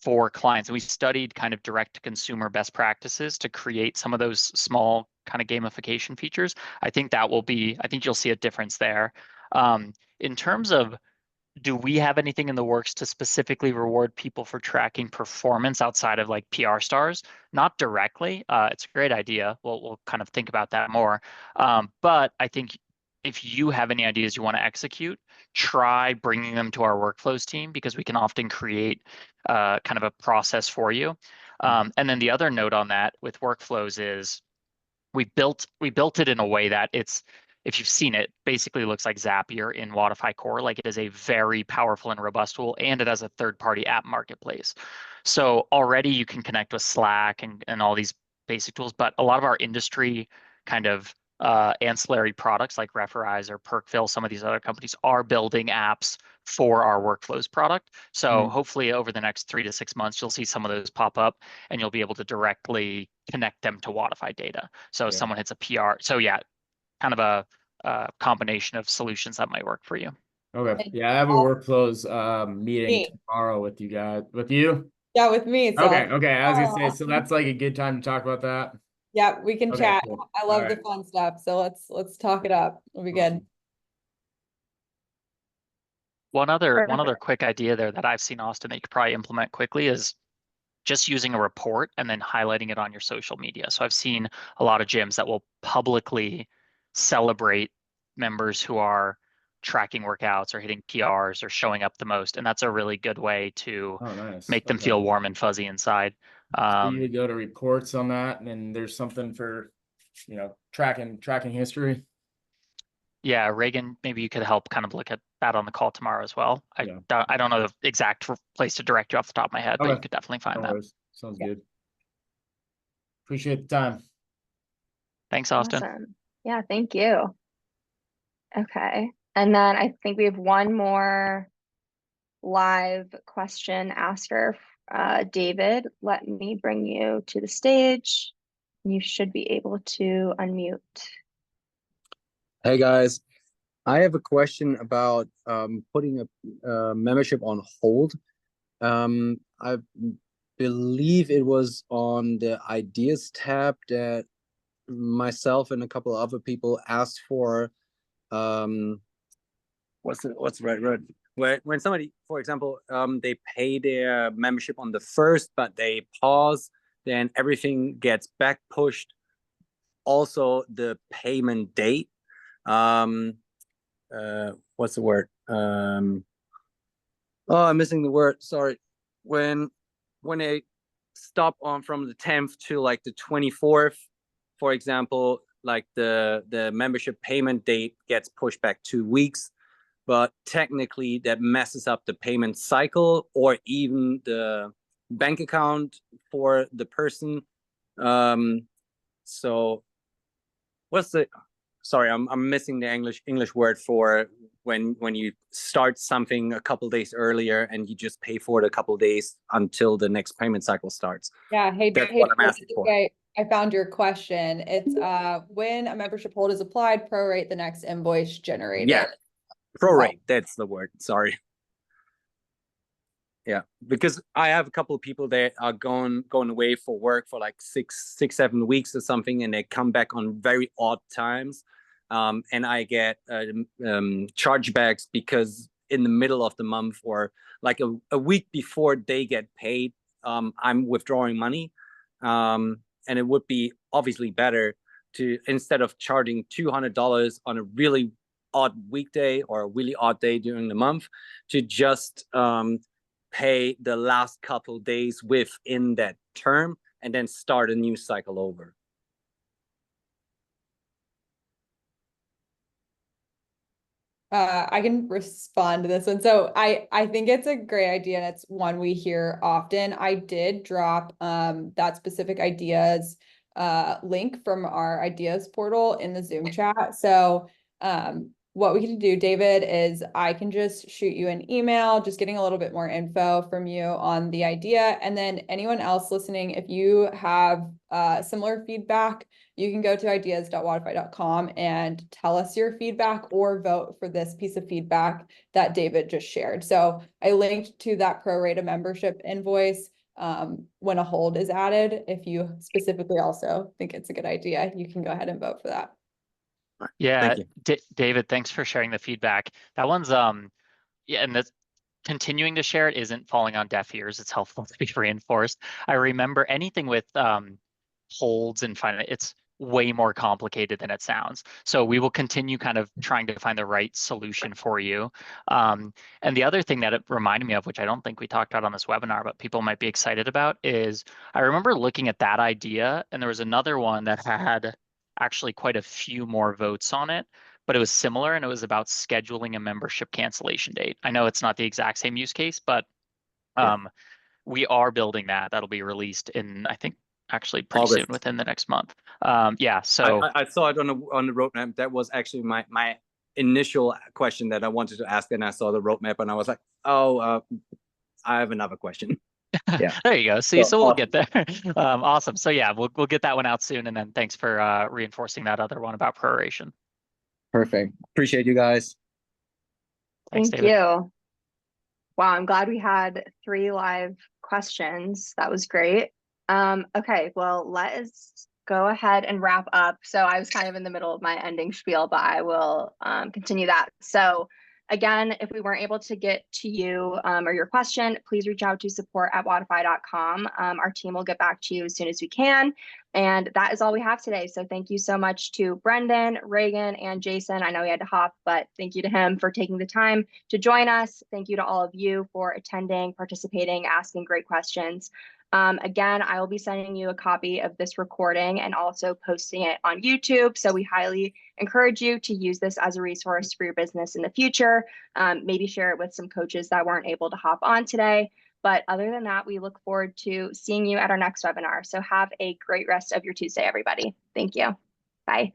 for clients. And we studied kind of direct to consumer best practices to create some of those small kind of gamification features. I think you'll see a difference there. In terms of do we have anything in the works to specifically reward people for tracking performance outside of like PR stars? Not directly. It's a great idea. We'll kind of think about that more. But I think if you have any ideas you want to execute, try bringing them to our workflows team because we can often create kind of a process for you. And then the other note on that with workflows is we built it in a way that it's if you've seen it, basically looks like Zapier in Wodify Core. Like it is a very powerful and robust tool, and it has a third-party app marketplace. So already you can connect with Slack and all these basic tools, but a lot of our industry kind of ancillary products like Referize or Perkville, some of these other companies are building apps for our workflows product. So hopefully over the next 3 to 6 months, you'll see some of those pop up and you'll be able to directly connect them to Wodify data. So if someone hits a PR. So yeah, kind of a combination of solutions that might work for you. Okay. Yeah, I have a workflows meeting tomorrow with you guys. With you? Yeah, with me. So Okay. Okay. I was gonna say, so that's like a good time to talk about that. yeah, we can Okay, chat. cool. I love All the right. fun stuff. So let's talk it up. It'll be good. One other Perfect. quick idea there that I've seen, Austin, that you could probably implement quickly is just using a report and then highlighting it on your social media. So I've seen a lot of gyms that will publicly celebrate members who are tracking workouts or hitting PRs or showing up the most. And that's a really good way to Oh, nice. make them Okay. feel warm and fuzzy inside. So you would go to reports on that, and then there's something for, tracking history. Yeah, Reganne, maybe you could help kind of look at that on the call tomorrow as well. I don't know the exact place to direct you off the top of my head, but you could definitely find No that. worries. Sounds good. Appreciate the time. Thanks, Austin. Awesome. Yeah, thank you. Okay. And then I think we have one more live question asker. David, let me bring you to the stage. You should be able to unmute. Hey guys, I have a question about putting a membership on hold. I believe it was on the ideas tab that myself and a couple of other people asked for. What's the right word? When somebody, for example, they pay their membership on the 1st, but they pause, then everything gets back pushed. Also, the payment date. What's the word? Oh, I'm missing the word. Sorry. When they stop on from the 10th to like the 24th, for example, like the membership payment date gets pushed back 2 weeks, but technically that messes up the payment cycle or even the bank account for the person. So what's the sorry, I'm missing the English word for when you start something a couple days earlier and you just pay for it a couple days until the next payment cycle starts. Yeah, That's what I'm asking for. I found your question. It's when a membership hold is applied, prorate the next invoice generated. Yeah, prorate. That's the word. Sorry. Yeah, because I have a couple of people that are going away for work for like 6-7 weeks or something, and they come back on very odd times, and I get chargebacks because in the middle of the month or like a week before they get paid, I'm withdrawing money, and it would be obviously better to, instead of charging $200 on a really odd weekday or a really odd day during the month, to just pay the last couple days within that term and then start a new cycle over. I can respond to this one. So I think it's a great idea, and it's one we hear often. I did drop that specific ideas link from our ideas portal in the Zoom chat. So what we can do, David, is I can just shoot you an email, just getting a little bit more info from you on the idea. And then anyone else listening, if you have similar feedback, you can go to ideas.wodify.com and tell us your feedback or vote for this piece of feedback that David just shared. So I linked to that pro rata membership invoice when a hold is added. If you specifically also think it's a good idea, you can go ahead and vote for that. Yeah, David, thanks for sharing the feedback. That one's yeah, and that's continuing to share it isn't falling on deaf ears. It's helpful to be reinforced. I remember anything with holds and it's way more complicated than it sounds. So we will continue kind of trying to find the right solution for you. And the other thing that it reminded me of, which I don't think we talked about on this webinar, but people might be excited about, is I remember looking at that idea, and there was another one that had actually quite a few more votes on it, but it was similar, and it was about scheduling a membership cancellation date. I know it's not the exact same use case, but we are building that. That'll be released in, I think, actually pretty soon, August. within the next month. Yeah, so I saw it on the roadmap. That was actually my initial question that I wanted to ask, and I saw the roadmap, and I was like, oh, I have another question. Yeah. there you go. See, so we'll awesome. get there. Awesome. So yeah, we'll get that one out soon, and then thanks for reinforcing that other one about proration. Perfect. Appreciate you guys. Thanks, Thank David. you. Wow, I'm glad we had 3 live questions. That was great. Okay, well, let's go ahead and wrap up. So I was kind of in the middle of my ending spiel, but I will continue that. So again, if we weren't able to get to you or your question, please reach out to support@wodify.com. Our team will get back to you as soon as we can. And that is all we have today. So thank you so much to Brendan, Reganne, and Jason. I know he had to hop, but thank you to him for taking the time to join us. Thank you to all of you for attending, participating, asking great questions. Again, I will be sending you a copy of this recording and also posting it on YouTube. So we highly encourage you to use this as a resource for your business in the future. Maybe share it with some coaches that weren't able to hop on today. But other than that, we look forward to seeing you at our next webinar. So have a great rest of your Tuesday, everybody. Thank you. Bye.